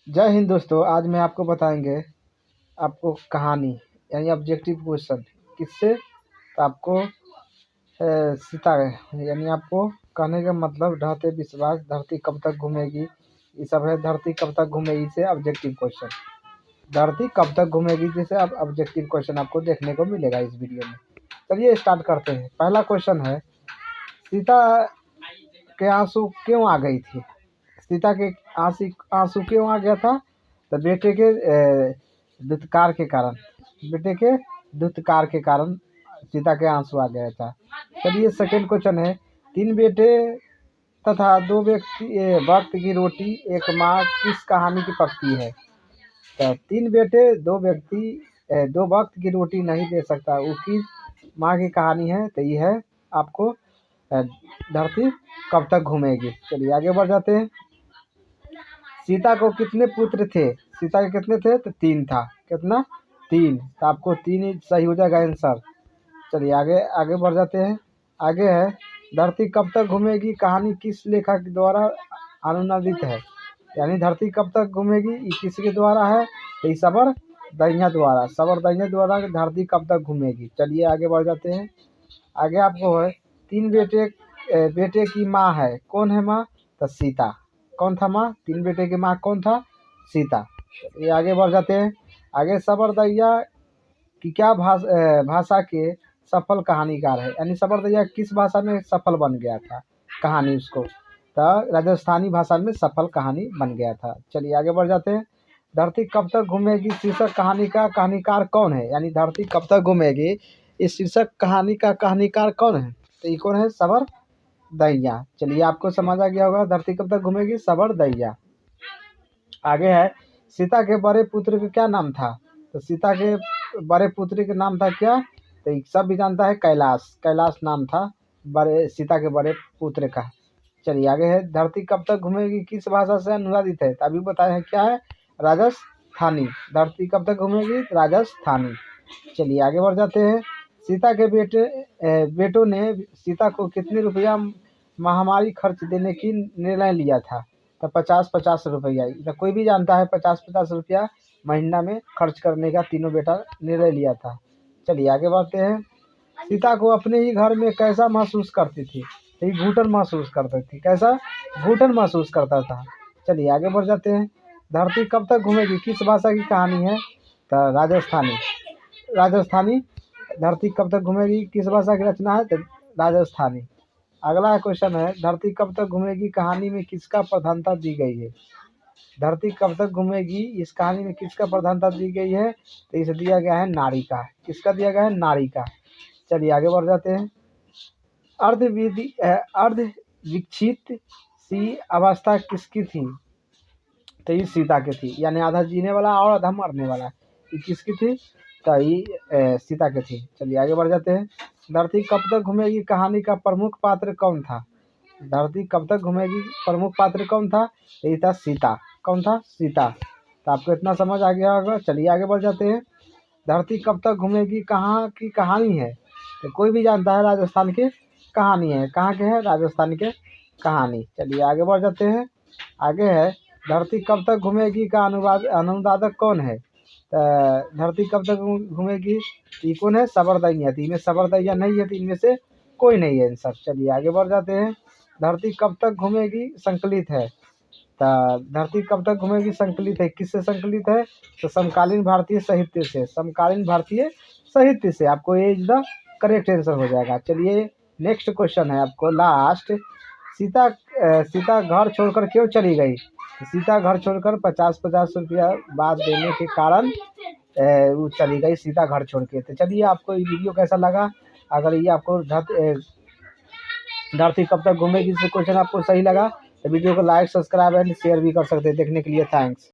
जय हिंद दोस्तों। आज मैं आपको बताएंगे आपको कहानी यानी ऑब्जेक्टिव क्वेश्चन किससे। तो आपको सीता यानी आपको कहने का मतलब ढहते विश्वास, धरती कब तक घूमेगी, ये सब है। धरती कब तक घूमेगी से ऑब्जेक्टिव क्वेश्चन, धरती कब तक घूमेगी जैसे अब ऑब्जेक्टिव क्वेश्चन आपको देखने को मिलेगा इस वीडियो में। चलिए स्टार्ट करते हैं। पहला क्वेश्चन है, सीता के आंसू क्यों आ गई थी? सीता के आंसू आंसू क्यों आ गया था? तो बेटे के दुत्कार के कारण, बेटे के दुत्कार के कारण सीता के आंसू आ गया था। चलिए सेकंड क्वेश्चन है, तीन बेटे तथा दो वक्त की रोटी एक माँ किस कहानी की पकती है? तो तीन बेटे दो वक्त की रोटी नहीं दे सकता, वो किस माँ की कहानी है? तो ये है आपको धरती कब तक घूमेगी। चलिए आगे बढ़ जाते हैं। सीता को कितने पुत्र थे? सीता के कितने थे? तो तीन था। कितना? तीन। तो आपको तीन ही सही हो जाएगा आंसर। चलिए आगे आगे बढ़ जाते हैं। आगे है, धरती कब तक घूमेगी कहानी किस लेखक द्वारा अनुवादित है? यानी धरती कब तक घूमेगी ये किसके द्वारा है? तो ये सबर दहिया द्वारा, सबर दहिया द्वारा धरती कब तक घूमेगी। चलिए आगे बढ़ जाते हैं। आगे आपको है, तीन बेटे की माँ है, कौन है माँ? तो सीता। कौन था माँ? तीन बेटे की माँ कौन था? सीता। ये आगे बढ़ जाते हैं। आगे सबरदैया की क्या भाषा के सफल कहानीकार है? यानी सबरदैया किस भाषा में सफल बन गया था कहानी उसको? तो राजस्थानी भाषा में सफल कहानी बन गया था। चलिए आगे बढ़ जाते हैं। धरती कब तक घूमेगी शीर्षक कहानी का कहानीकार कौन है? यानी धरती कब तक घूमेगी इस शीर्षक कहानी का कहानीकार कौन है? तो ये कौन है? सबर दैया। चलिए आपको समझ आ गया होगा, धरती कब तक घूमेगी, सबर दैया। आगे है, सीता के बड़े पुत्र का क्या नाम था? तो सीता के बड़े पुत्र का नाम था क्या? तो सब भी जानता है, कैलाश। कैलाश नाम था बड़े सीता के बड़े पुत्र का। चलिए आगे है, धरती कब तक घूमेगी किस भाषा से अनुवादित है? तो अभी बताया है क्या है? राजस्थानी। धरती कब तक घूमेगी? राजस्थानी। चलिए आगे बढ़ जाते हैं। सीता के बेटों ने सीता को कितने रुपया महामारी खर्च देने की निर्णय लिया था? तो 50-50 रुपया। तो कोई भी जानता है 50-50 रुपया महीना में खर्च करने का तीनों बेटा निर्णय लिया था। चलिए आगे बढ़ते हैं। सीता को अपने ही घर में कैसा महसूस करती थी? तो ये घुटन महसूस करती थी। कैसा? घुटन महसूस करता था। चलिए आगे बढ़ जाते हैं। धरती कब तक घूमेगी किस भाषा की कहानी है? तो राजस्थानी। राजस्थानी। धरती कब तक घूमेगी किस भाषा की रचना है? तो राजस्थानी। अगला क्वेश्चन है, धरती कब तक घूमेगी कहानी में किसका प्रधानता दी गई है? धरती कब तक घूमेगी इस कहानी में किसका प्रधानता दी गई है? तो इसे दिया गया है नारी का। किसका दिया गया है? नारी का। चलिए आगे बढ़ जाते हैं। अर्ध विकसित सी अवस्था किसकी थी? तो ये सीता की थी। यानी आधा जीने वाला और आधा मरने वाला, ये किसकी थी? तो ये सीता की थी। चलिए आगे बढ़ जाते हैं। धरती कब तक घूमेगी कहानी का प्रमुख पात्र कौन था? धरती कब तक घूमेगी प्रमुख पात्र कौन था? यही था सीता। कौन था? सीता। तो आपको इतना समझ आ गया होगा। चलिए आगे बढ़ जाते हैं। धरती कब तक घूमेगी कहाँ की कहानी है? तो कोई भी जानता है राजस्थान की कहानी है। कहाँ के है? राजस्थान के कहानी। चलिए आगे बढ़ जाते हैं। आगे है, धरती कब तक घूमेगी का अनुवादक कौन है? धरती कब तक घूमेगी ये कौन है? सबरदैया। इनमें सबरदैया नहीं है, तो इनमें से कोई नहीं है आंसर। चलिए आगे बढ़ जाते हैं। धरती कब तक घूमेगी संकलित है? धरती कब तक घूमेगी संकलित है। किससे संकलित है? तो समकालीन भारतीय साहित्य से। समकालीन भारतीय साहित्य से। आपको ये इज द करेक्ट आंसर हो जाएगा। चलिए नेक्स्ट क्वेश्चन है आपको लास्ट, सीता घर छोड़कर क्यों चली गई? सीता घर छोड़कर 50-50 रुपया बाद देने के कारण वो चली गई सीता घर छोड़ के। तो चलिए आपको ये वीडियो कैसा लगा? अगर ये आपको धरती कब तक घूमेगी से क्वेश्चन आपको सही लगा तो वीडियो को लाइक, सब्सक्राइब एंड शेयर भी कर सकते हैं। देखने के लिए थैंक्स।